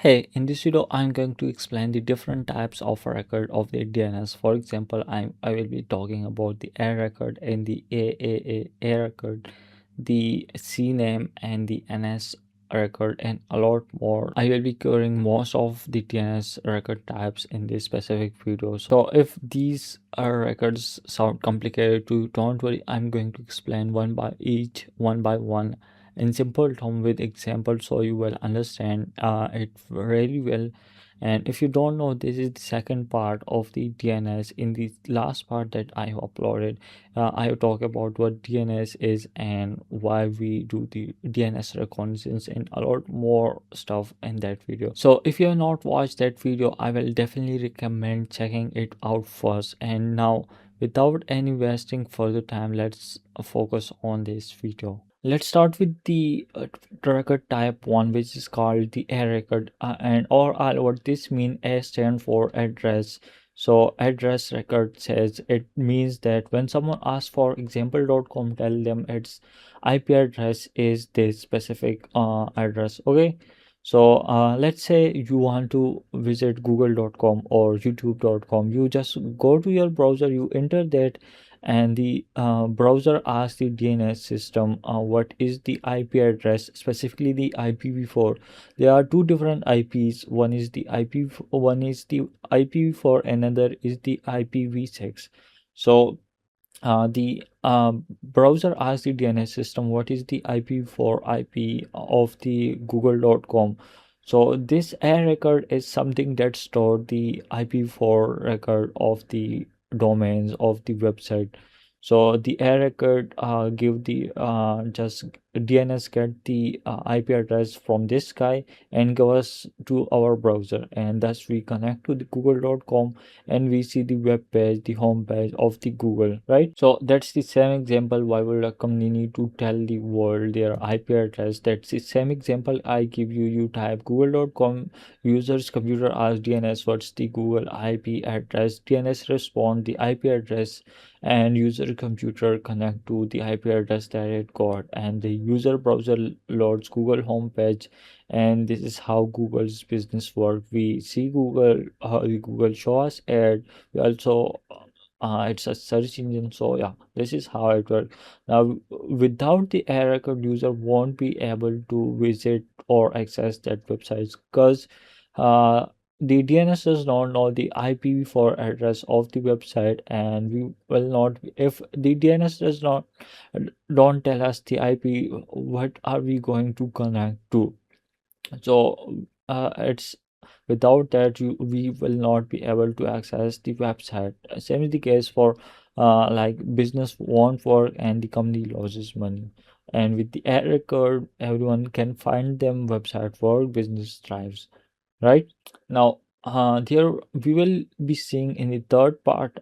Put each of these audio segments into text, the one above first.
Hey, in this video, I'm going to explain the different types of record of the DNS. For example, I will be talking about the A record and the AAA record, the CNAME and the NS record, and a lot more. I will be covering most of the DNS record types in this specific video. So if these records sound complicated to, don't worry, I'm going to explain one by one in simple term with example so you will understand it really well. And if you don't know, this is the second part of the DNS. In the last part that I have uploaded, I have talked about what DNS is and why we do the DNS reconnaissance and a lot more stuff in that video. So if you have not watched that video, I will definitely recommend checking it out first. And now, without any wasting further time, let's focus on this video. Let's start with the record type 1, which is called the A record, and or what this mean, A stand for address. So address record says it means that when someone asks for example.com, tell them its IP address is this specific address. Okay, so let's say you want to visit google.com or youtube.com. You just go to your browser, you enter that, and the browser asks the DNS system what is the IP address, specifically the IPv4. There are two different IPs. One is the IPv4, another is the IPv6. So the browser asks the DNS system what is the IPv4 IP of the google.com. So this A record is something that stored the IP4 record of the domains of the website. So the A record give the just DNS get the IP address from this guy and give us to our browser, and thus we connect to the google.com and we see the web page, the home page of the Google, right? So that's the same example. Why would a company need to tell the world their IP address? That's the same example I give you. You type google.com users computer asks DNS what's the Google IP address. DNS respond the IP address, and user computer connect to the IP address that it got, and the user browser loads Google homepage. And this is how Google's business work. We see Google, Google show us ad. We also it's a search engine. So yeah, this is how it works. Now without the A record, user won't be able to visit or access that websites because uh, the DNS does not know the IPv4 address of the website, and we will not, if the DNS does not don't tell us the IP, what are we going to connect to? So it's without that we will not be able to access the website. Same is the case for like business won't work and the company loses money. And with the A record, everyone can find them website work, business thrives, right? Now there we will be seeing in the third part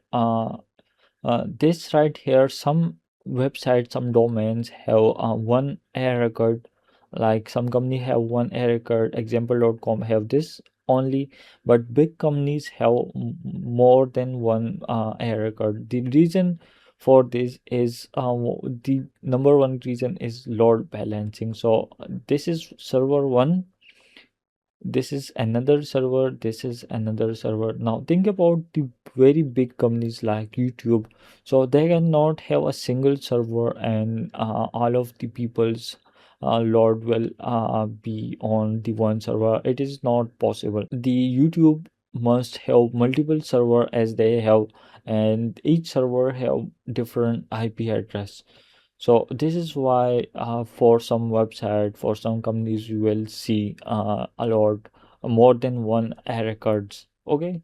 this right here, some websites, some domains have one A record. Like some company have one A record, example.com have this only, but big companies have more than one A record. The reason for this is the number one reason is load balancing. So this is server one, this is another server, this is another server. Now think about the very big companies like YouTube. So they cannot have a single server and all of the people's load will be on the one server. It is not possible. The YouTube must have multiple server as they have, and each server have different IP address. So this is why for some website, for some companies, you will see a lot more than one A records. Okay,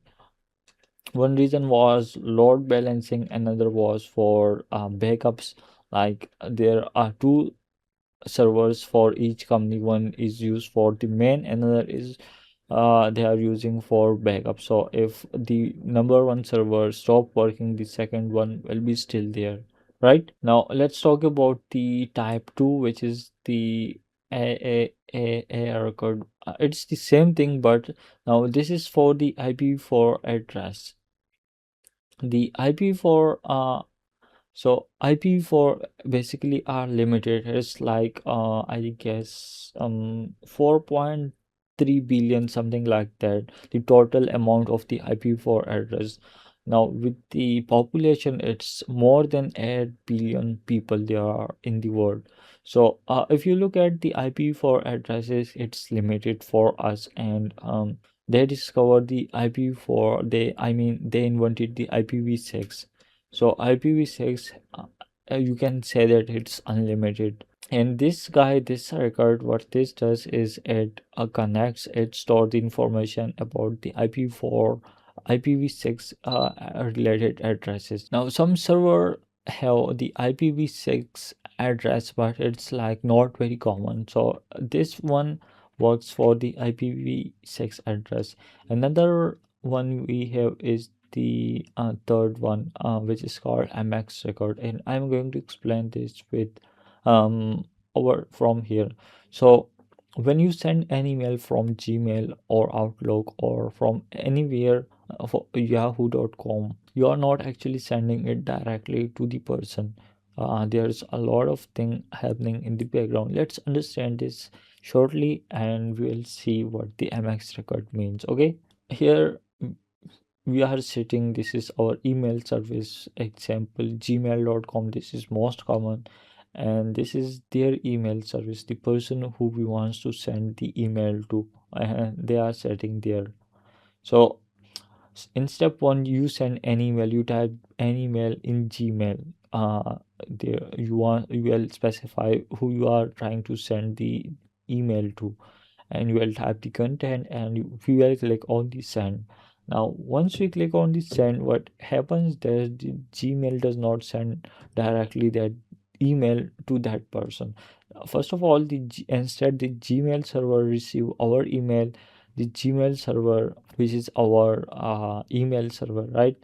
one reason was load balancing, another was for backups. Like there are two servers for each company. One is used for the main, another is they are using for backup. So if the number one server stop working, the second one will be still there, right? Now let's talk about the type 2, which is the AAA record. It's the same thing, but now this is for the IPv4 address. The IPv4 so IPv4 basically are limited. It's like I guess 4.2 3 billion, something like that, the total amount of the IPv4 address. Now with the population, it's more than 8 billion people there are in the world. So if you look at the IPv4 addresses, it's limited for us. And they discovered the IPv4, they invented the IPv6. So IPv6, you can say that it's unlimited. And this guy, this record, what this does is it connects, it stores the information about the IPv4, IPv6 related addresses. Now some server have the IPv6 address, but it's like not very common. So this one works for the IPv6 address. Another one we have is the third one, which is called MX record, and I'm going to explain this with um over from here. So when you send an email from Gmail or Outlook or from anywhere for yahoo.com, you are not actually sending it directly to the person. There's a lot of thing happening in the background. Let's understand this shortly and we'll see what the MX record means. Okay, here we are setting, this is our email service example, gmail.com. This is most common, and this is their email service, the person who we wants to send the email to, and they are setting there. So in step one, you send an email, you type an email in Gmail. There you will specify who you are trying to send the email to, and you will type the content, and we will click on the send. Now once we click on the send, what happens that the Gmail does not send directly that email to that person. First of all, instead the Gmail server receive our email. The Gmail server, which is our email server, right?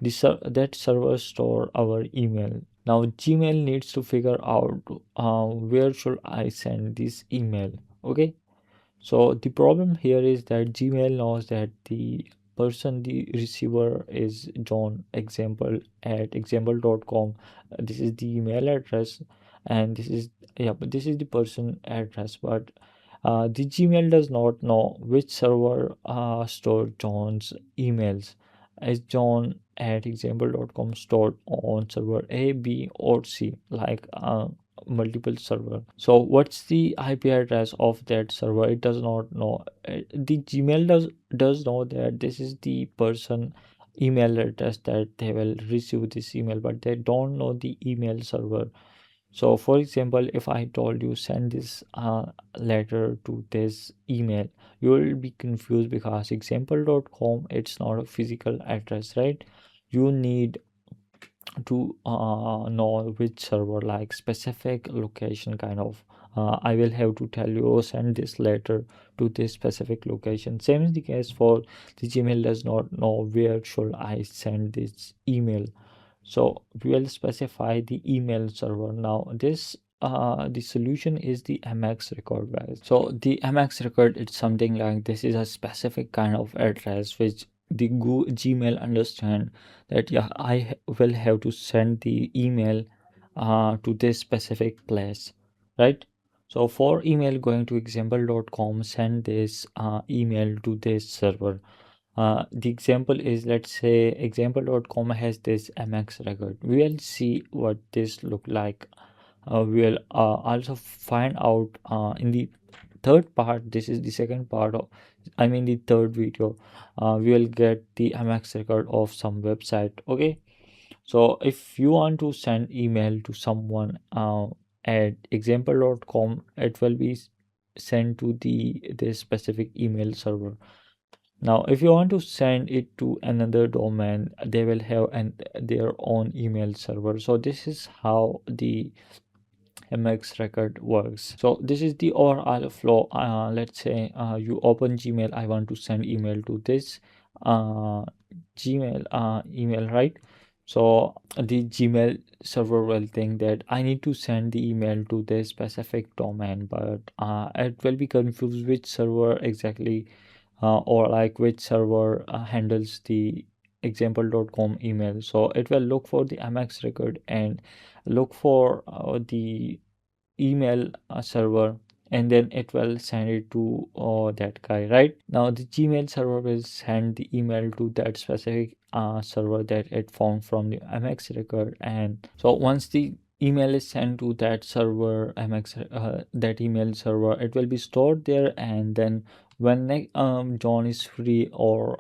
That server store our email. Now Gmail needs to figure out where should I send this email. Okay, so the problem here is that Gmail knows that the person, the receiver is John example at example.com. This is the email address, and this is, yeah, but this is the person address. But the Gmail does not know which server stored John's emails. As John at example.com stored on server A, B, or C, like multiple server. So what's the IP address of that server? It does not know. The Gmail does know that this is the person email address that they will receive this email, but they don't know the email server. So for example, if I told you send this letter to this email, you will be confused because example.com, it's not a physical address, right? You need to know which server, like specific location kind of. I will have to tell you, oh, send this letter to this specific location. Same is the case for the Gmail does not know where should I send this email. So we will specify the email server. Now this the solution is the MX record, guys. So the MX record, it's something like this is a specific kind of address which the Gmail understand that, yeah, will have to send the email to this specific place, right? So for email going to example.com, send this email to this server. The example is, let's say example.com has this MX record. We will see what this look like. We will also find out in the third part. This is the second part of, the third video. We will get the MX record of some website. Okay, so if you want to send email to someone at example.com, it will be sent to this specific email server. Now if you want to send it to another domain, they will have their own email server. So this is how the MX record works. So this is the overall flow. Let's say you open Gmail. I want to send email to this uh, Gmail email, right? So the Gmail server will think that I need to send the email to this specific domain, but it will be confused which server exactly, or like which server handles the example.com email. So it will look for the MX record and look for the email server, and then it will send it to that guy. Right now the Gmail server will send the email to that specific server that it found from the MX record. And so once the email is sent to that server MX, that email server, it will be stored there. And then when John is free or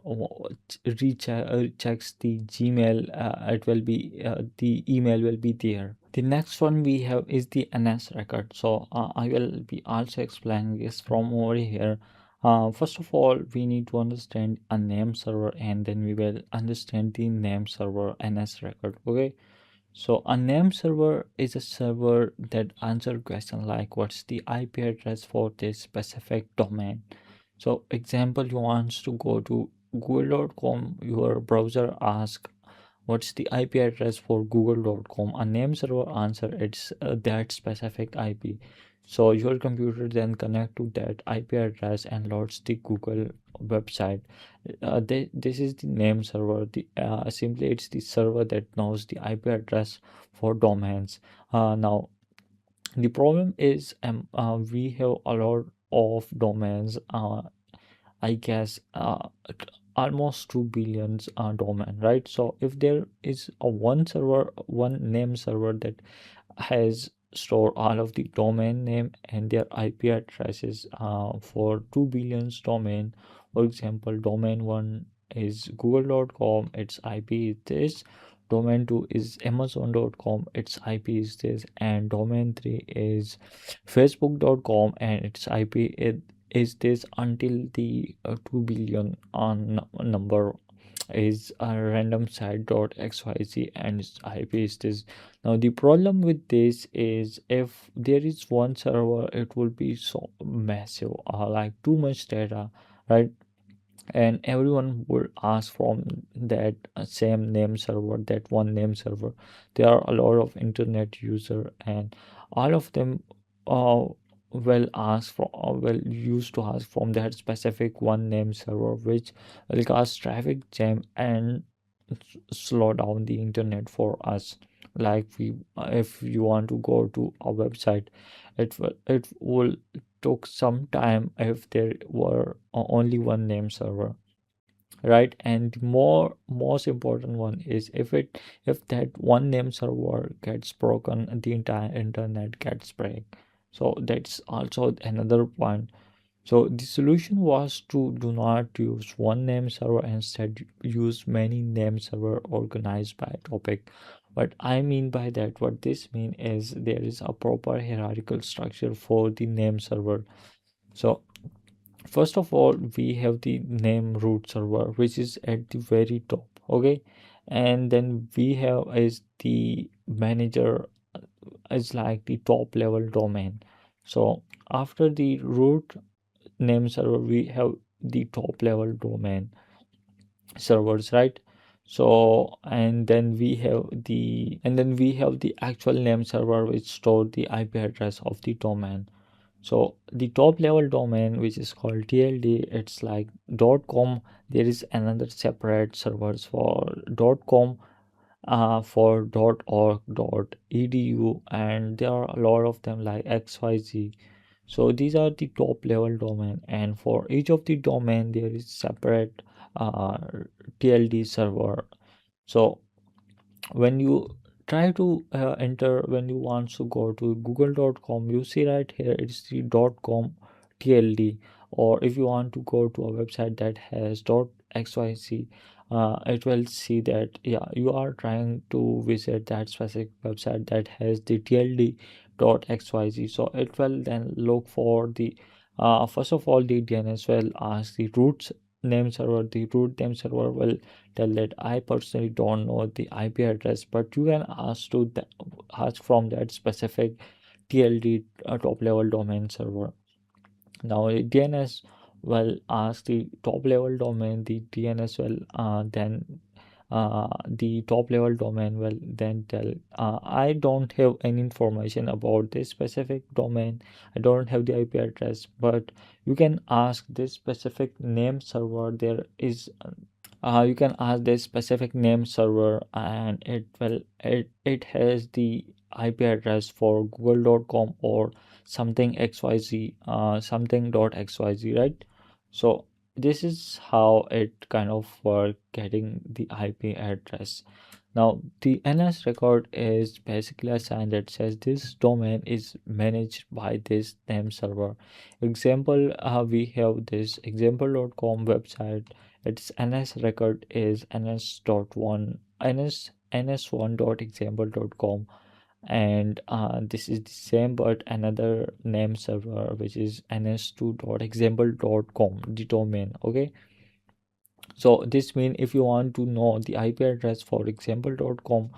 checks the Gmail, it will be the email will be there. The next one we have is the NS record. So I will be also explaining this from over here. First of all, we need to understand a name server, and then we will understand the name server NS record. Okay, so a name server is a server that answer question like what's the IP address for this specific domain. So example, you want to go to google.com, your browser asks what's the IP address for google.com. A name server answer it's that specific IP. So your computer then connect to that IP address and loads the Google website. This is the name server. Simply it's the server that knows the IP address for domains. Now the problem is we have a lot of domains. I guess almost 2 billions domain, right? So if there is a one server, one name server that has stored all of the domain name and their IP addresses for 2 billions domain. For example, domain 1 is google.com, its IP is this. Domain 2 is amazon.com, its IP is this. And domain 3 is facebook.com, and its IP is this, until the 2 billion number is a random site.xyz and its IP is this. Now the problem with this is if there is one server, it will be so massive, like too much data, right? And everyone will ask from that same name server, that one name server. There are a lot of internet user, and all of them will ask for will used to ask from that specific one name server, which will cause traffic jam and slow down the internet for us. Like we if you want to go to a website, it will took some time if there were only one name server, right? And the most important one is if that one name server gets broken, the entire internet gets break. So that's also another point. So the solution was to do not use one name server, instead use many name server organized by topic. What I mean by that, what this mean is there is a proper hierarchical structure for the name server. So first of all, we have the name root server, which is at the very top. Okay, and then we have is the manager, is like the top level domain. So after the root name server, we have the top level domain servers, right? So and then we have the actual name server, which store the IP address of the domain. So the top level domain, which is called TLD, it's like .com. There is another separate servers for .com, for .org, .edu, and there are a lot of them like XYZ. So these are the top level domain, and for each of the domain there is separate uh, TLD server. So when you try to enter, when you want to go to google.com, you see right here it's the .com TLD. Or if you want to go to a website that has .xyz, it will see that yeah, you are trying to visit that specific website that has the TLD .xyz. So it will then look for the first of all the DNS will ask the root name server. The root name server will tell that I personally don't know the IP address, but you can ask ask from that specific TLD top level domain server. Now the DNS will ask the top level domain. The DNS will then the top level domain will then tell I don't have any information about this specific domain, I don't have the IP address, but you can ask this specific name server. There is you can ask this specific name server, and it has the IP address for google.com or something xyz, something dot xyz, right? So this is how it kind of work getting the IP address. Now the NS record is basically a sign that says this domain is managed by this name server. Example, we have this example.com website. Its NS record is ns1.example.com, and this is the same but another name server which is ns2.example.com, the domain. Okay, so this means if you want to know the IP address for example.com,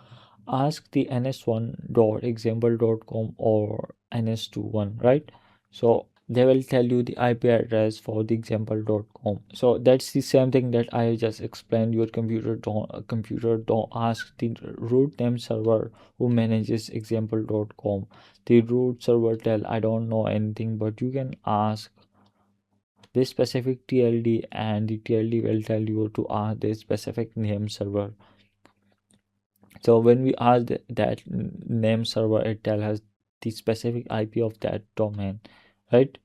ask the ns1.example.com or ns21, right? So they will tell you the IP address for the example.com. So that's the same thing that I just explained. Your computer don't ask the root name server who manages example.com. The root server tell I don't know anything, but you can ask this specific TLD, and the TLD will tell you to ask this specific name server. So when we ask that name server, it tells us the specific IP of that domain, right?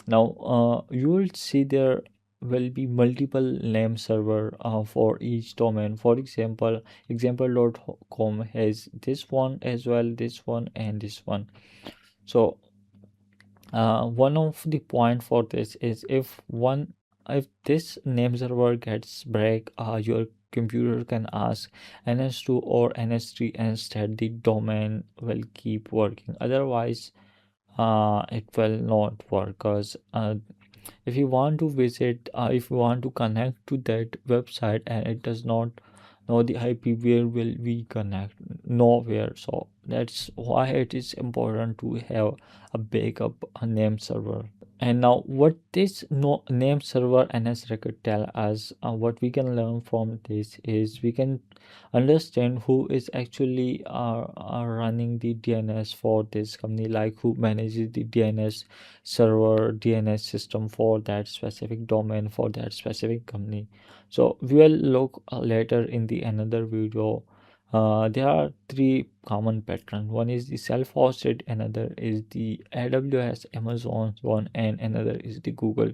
Now you will see there will be multiple name server for each domain. For example, example.com has this one as well, this one and this one. So one of the point for this is if this name server gets break, your computer can ask ns2 or ns3, and instead the domain will keep working. Otherwise it will not work, because if you want to visit, if you want to connect to that website and it does not know the IP, where will we connect? Nowhere. So that's why it is important to have a backup name server. And now what this no name server NS record tell us, what we can learn from this is we can understand who is actually running the DNS for this company, like who manages the DNS server, DNS system for that specific domain, for that specific company. So we will look later in the another video. There are three common patterns. One is the self-hosted, another is the AWS Amazon one, and another is the Google.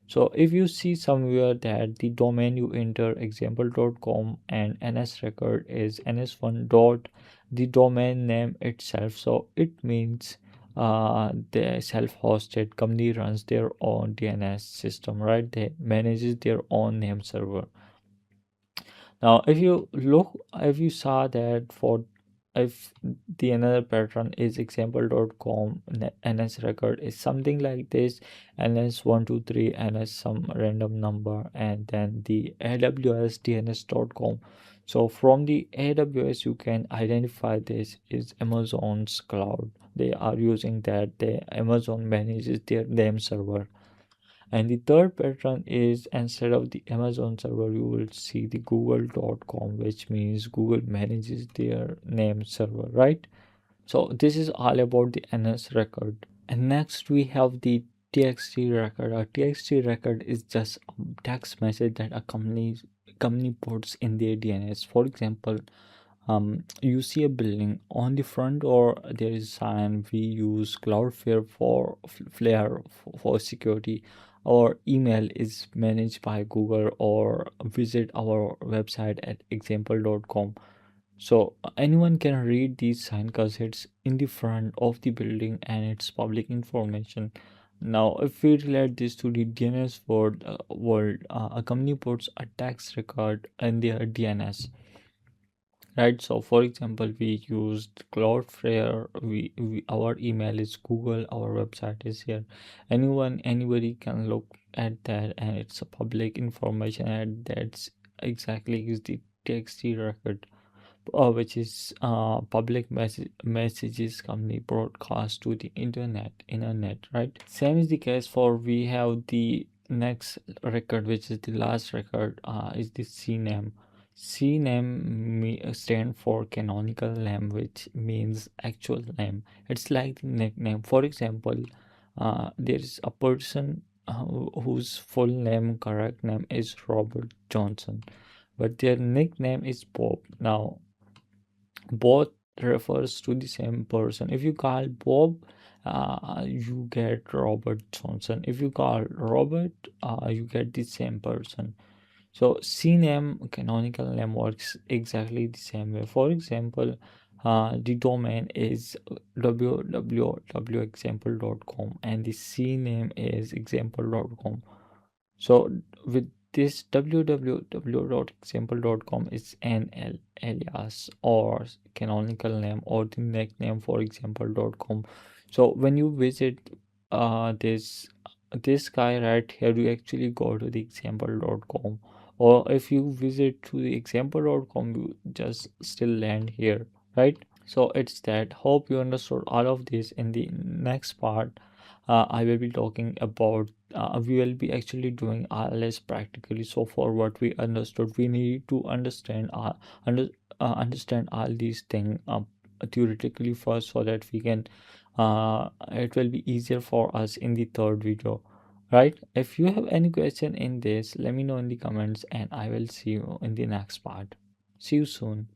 So if you see somewhere that the domain you enter example.com and NS record is ns1 dot the domain name itself, so it means the self-hosted company runs their own DNS system, right? They manages their own name server. Now if you look, if you saw that for, if the another pattern is example.com ns record is something like this, ns123 ns some random number, and then the aws dns.com. So from the aws you can identify this is Amazon's cloud. They are using that, the Amazon manages their name server. And the third pattern is instead of the Amazon server, you will see the google.com, which means Google manages their name server, right? So this is all about the NS record. And next we have the TXT record. A TXT record is just a text message that a company puts in their DNS. For example, you see a building on the front, or there is a sign we use Cloudflare for Flare for security. Our email is managed by Google, or visit our website at example.com. So anyone can read these sign because it's in the front of the building and it's public information. Now if we relate this to the DNS world, a company puts a text record in their DNS, right? So for example, we used Cloudflare, we our email is Google, our website is here. Anybody can look at that, and it's a public information, and that's exactly is the TXT record, which is public messages company broadcast to the internet, right? Same is the case for, we have the next record, which is the last record, is the CNAME. Stand for Canonical Name, which means actual name. It's like the nickname. For example, there is a person whose full name, correct name is Robert Johnson, but their nickname is Bob. Now both refers to the same person. If you call Bob, you get Robert Johnson. If you call Robert, you get the same person. So CNAME, canonical name, works exactly the same way. For example, the domain is www.example.com and the CNAME is example.com. So with this www.example.com is an alias or canonical name or the nickname for example.com. So when you visit this guy right here, you actually go to the example.com, or if you visit to the example.com, you just still land here, right? So it's that. Hope you understood all of this. In the next part, I will be talking about, we will be actually doing RLS practically. So for what we understood, we need to under, understand all these things theoretically first, so that we can it will be easier for us in the third video, right? If you have any question in this, let me know in the comments, and I will see you in the next part. See you soon.